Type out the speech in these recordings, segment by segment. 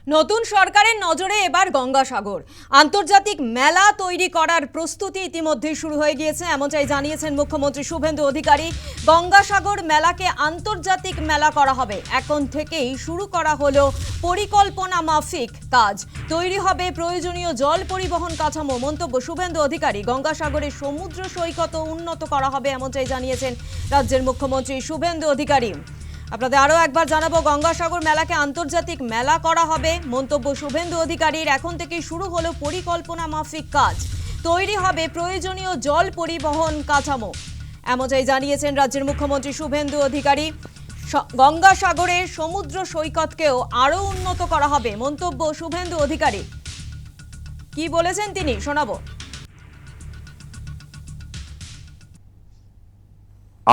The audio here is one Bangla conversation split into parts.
নতুন সরকারের নজরে এবার গঙ্গাসাগর আন্তর্জাতিক মেলা তৈরি করার প্রস্তুতি ইতিমধ্যেই শুরু হয়ে গিয়েছে, এমনটাই জানিয়েছেন মুখ্যমন্ত্রী শুভেন্দু অধিকারী। গঙ্গাসাগর মেলাকে আন্তর্জাতিক মেলা করা হবে, এখন থেকেই শুরু করা হলো পরিকল্পনা মাফিক কাজ। তৈরি হবে প্রয়োজনীয় জল পরিবহন কাঠামো। মন্তব্য শুভেন্দু অধিকারী। গঙ্গাসাগরের সমুদ্র সৈকত উন্নত করা হবে, এমনটাই জানিয়েছেন রাজ্যের মুখ্যমন্ত্রী শুভেন্দু অধিকারী। আপনাদের আরো একবার জানাবো, গঙ্গাসাগর মেলাকে আন্তর্জাতিক মেলা করা হবে। মন্তব্য শুভেন্দু অধিকারীর। এখন থেকে শুরু হলো পরিকল্পনা মাফিক কাজ। তৈরি হবে প্রয়োজনীয় জল পরিবহন কাঠামো, এমনটাই জানিয়েছেন রাজ্যের মুখ্যমন্ত্রী শুভেন্দু অধিকারী। গঙ্গাসাগরের সমুদ্র সৈকতকেও আরো উন্নত করা হবে। মন্তব্য শুভেন্দু অধিকারী। কি বলেছেন তিনি, শোনাবো।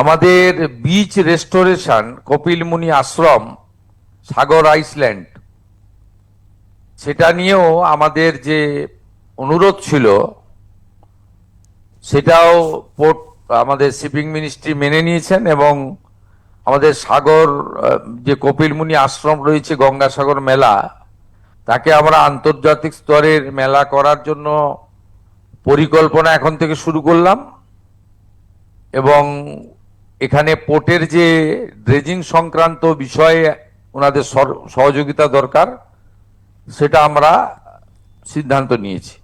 আমাদের বিচ রেস্টোরেশন কপিলমুনি আশ্রম সাগর আইসল্যান্ড, সেটা নিয়েও আমাদের যে অনুরোধ ছিল সেটাও পোর্ট আমাদের শিপিং মিনিস্ট্রি মেনে নিয়েছেন এবং আমাদের সাগর যে কপিলমুনি আশ্রম রয়েছে গঙ্গাসাগর মেলা, তাকে আমরা আন্তর্জাতিক স্তরের মেলা করার জন্য পরিকল্পনা এখন থেকে শুরু করলাম। এবং এখানে পোর্টের যে ড্রেজিং সংক্রান্ত বিষয়ে ওনাদের সহযোগিতা দরকার, সেটা আমরা সিদ্ধান্ত নিয়েছি।